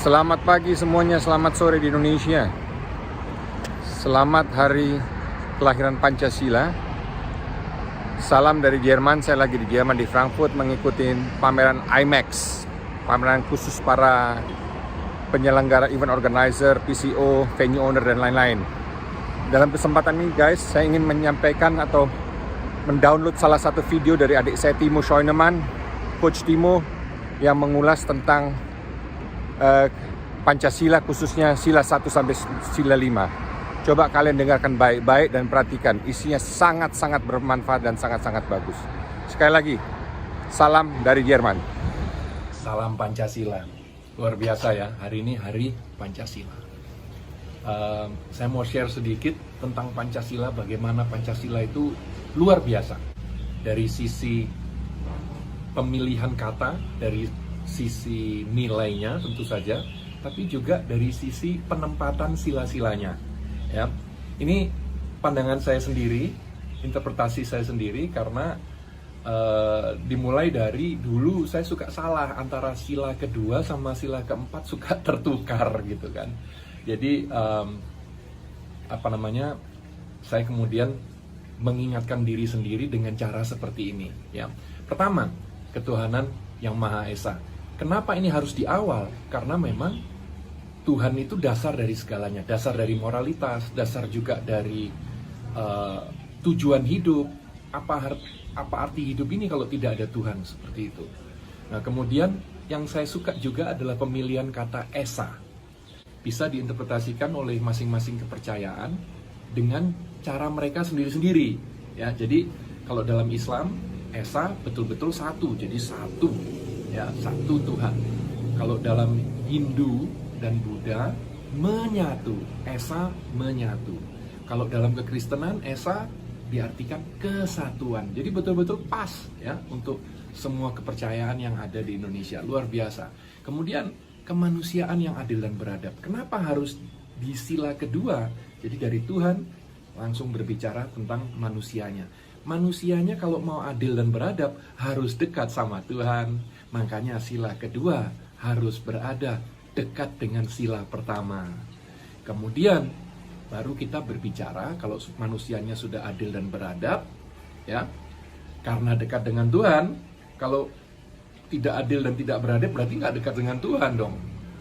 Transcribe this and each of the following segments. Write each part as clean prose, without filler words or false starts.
Selamat pagi semuanya, selamat sore di Indonesia. Selamat hari kelahiran Pancasila. Salam dari Jerman, saya lagi di Jerman di Frankfurt mengikuti pameran IMAX, pameran khusus para penyelenggara, event organizer, PCO, venue owner, dan lain-lain. Dalam kesempatan ini guys, saya ingin menyampaikan atau mendownload salah satu video dari adik saya Timo Scheunemann, Coach Timo, yang mengulas tentang Pancasila, khususnya sila 1 sampai sila 5. Coba kalian dengarkan baik-baik dan perhatikan, isinya sangat-sangat bermanfaat dan sangat-sangat bagus. Sekali lagi, salam dari Jerman. Salam Pancasila. Luar biasa ya, hari ini hari Pancasila. Saya mau share sedikit tentang Pancasila, bagaimana Pancasila itu luar biasa. Dari sisi pemilihan kata, dari sisi nilainya tentu saja, tapi juga dari sisi penempatan sila-silanya. Ya, ini pandangan saya sendiri, interpretasi saya sendiri, karena dimulai dari dulu saya suka salah antara sila kedua sama sila keempat, suka tertukar gitu kan. Jadi saya kemudian mengingatkan diri sendiri dengan cara seperti ini. Ya, pertama, ketuhanan yang Maha Esa. Kenapa ini harus di awal? Karena memang Tuhan itu dasar dari segalanya, dasar dari moralitas, dasar juga dari tujuan hidup. Apa arti hidup ini kalau tidak ada Tuhan, seperti itu. Nah, kemudian yang saya suka juga adalah pemilihan kata Esa. Bisa diinterpretasikan oleh masing-masing kepercayaan dengan cara mereka sendiri-sendiri. Ya, jadi kalau dalam Islam, Esa betul-betul satu, jadi satu, ya, satu Tuhan. Kalau dalam Hindu dan Buddha, menyatu, Esa menyatu. Kalau dalam kekristenan, Esa diartikan kesatuan. Jadi betul-betul pas ya untuk semua kepercayaan yang ada di Indonesia. Luar biasa. Kemudian kemanusiaan yang adil dan beradab. Kenapa harus di sila kedua? Jadi dari Tuhan langsung berbicara tentang manusianya. Manusianya kalau mau adil dan beradab harus dekat sama Tuhan. Makanya sila kedua harus berada dekat dengan sila pertama. Kemudian baru kita berbicara kalau manusianya sudah adil dan beradab, ya, karena dekat dengan Tuhan. Kalau tidak adil dan tidak beradab berarti nggak dekat dengan Tuhan dong.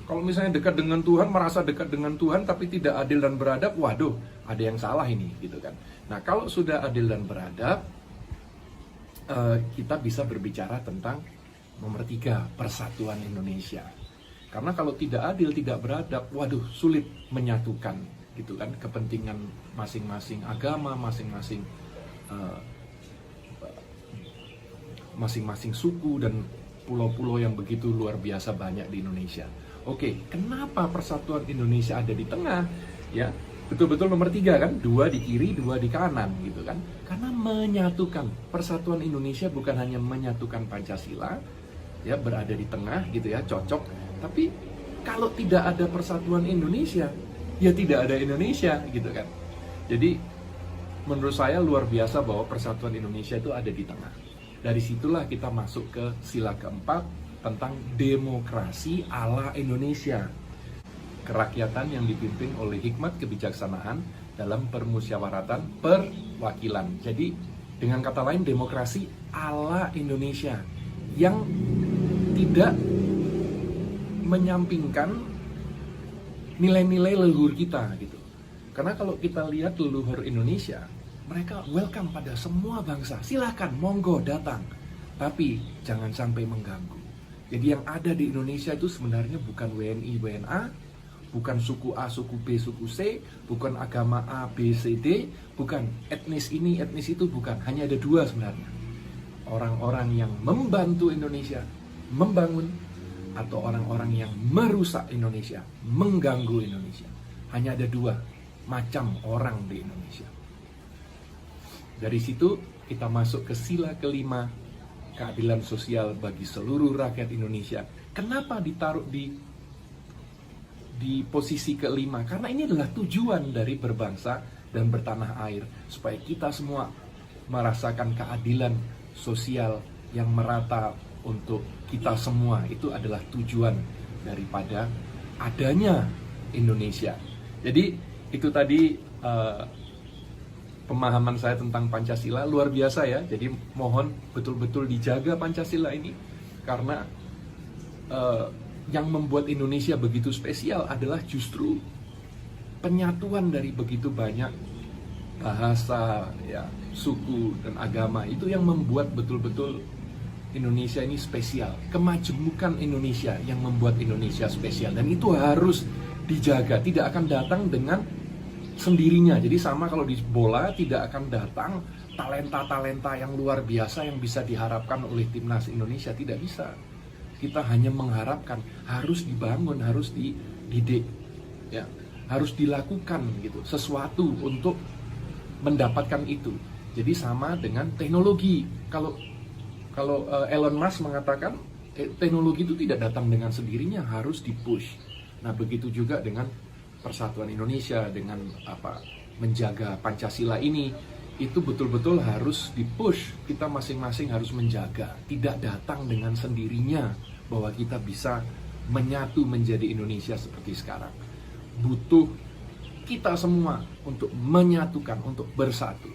Kalau misalnya dekat dengan Tuhan, merasa dekat dengan Tuhan tapi tidak adil dan beradab, waduh, ada yang salah ini, gitu kan. Nah, kalau sudah adil dan beradab, kita bisa berbicara tentang nomor 3, persatuan Indonesia. Karena kalau tidak adil, tidak beradab, waduh, sulit menyatukan, gitu kan, kepentingan masing-masing agama, masing-masing suku dan pulau-pulau yang begitu luar biasa banyak di Indonesia. Oke, kenapa persatuan Indonesia ada di tengah? Ya, betul-betul nomor 3 kan, 2 di kiri, 2 di kanan, gitu kan. Karena menyatukan, persatuan Indonesia bukan hanya menyatukan Pancasila, ya, berada di tengah, gitu ya, cocok. Tapi kalau tidak ada persatuan Indonesia, ya tidak ada Indonesia, gitu kan. Jadi menurut saya luar biasa bahwa persatuan Indonesia itu ada di tengah. Dari situlah kita masuk ke sila keempat tentang demokrasi ala Indonesia. Kerakyatan yang dipimpin oleh hikmat kebijaksanaan dalam permusyawaratan perwakilan. Jadi dengan kata lain, demokrasi ala Indonesia yang tidak menyampingkan nilai-nilai leluhur kita, gitu. Karena kalau kita lihat leluhur Indonesia, mereka welcome pada semua bangsa. Silakan, monggo datang. Tapi jangan sampai mengganggu. Jadi yang ada di Indonesia itu sebenarnya bukan WNI, WNA, bukan suku A, suku B, suku C, bukan agama A, B, C, D, bukan etnis ini, etnis itu, bukan. Hanya ada 2 sebenarnya. Orang-orang yang membantu Indonesia membangun, atau orang-orang yang merusak Indonesia, mengganggu Indonesia. Hanya ada 2 macam orang di Indonesia. Dari situ kita masuk ke sila kelima, keadilan sosial bagi seluruh rakyat Indonesia. Kenapa ditaruh di posisi kelima? Karena ini adalah tujuan dari berbangsa dan bertanah air, supaya kita semua merasakan keadilan sosial yang merata untuk kita semua. Itu adalah tujuan daripada adanya Indonesia. Jadi itu tadi pemahaman saya tentang Pancasila luar biasa ya. Jadi mohon betul-betul dijaga Pancasila ini, karena yang membuat Indonesia begitu spesial adalah justru penyatuan dari begitu banyak bahasa, ya, suku dan agama. Itu yang membuat betul-betul Indonesia ini spesial. Kemajemukan Indonesia yang membuat Indonesia spesial, dan itu harus dijaga. Tidak akan datang dengan sendirinya. Jadi sama kalau di bola, tidak akan datang talenta-talenta yang luar biasa yang bisa diharapkan oleh timnas Indonesia. Tidak bisa. Kita hanya mengharapkan, harus dibangun, harus dididik, ya, harus dilakukan gitu sesuatu untuk mendapatkan itu. Jadi sama dengan teknologi. Kalau Elon Musk mengatakan teknologi itu tidak datang dengan sendirinya, harus dipush. Nah, begitu juga dengan persatuan Indonesia, dengan menjaga Pancasila ini, itu betul-betul harus dipush. Kita masing-masing harus menjaga, tidak datang dengan sendirinya bahwa kita bisa menyatu menjadi Indonesia seperti sekarang. Butuh kita semua untuk menyatukan, untuk bersatu.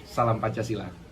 Salam Pancasila.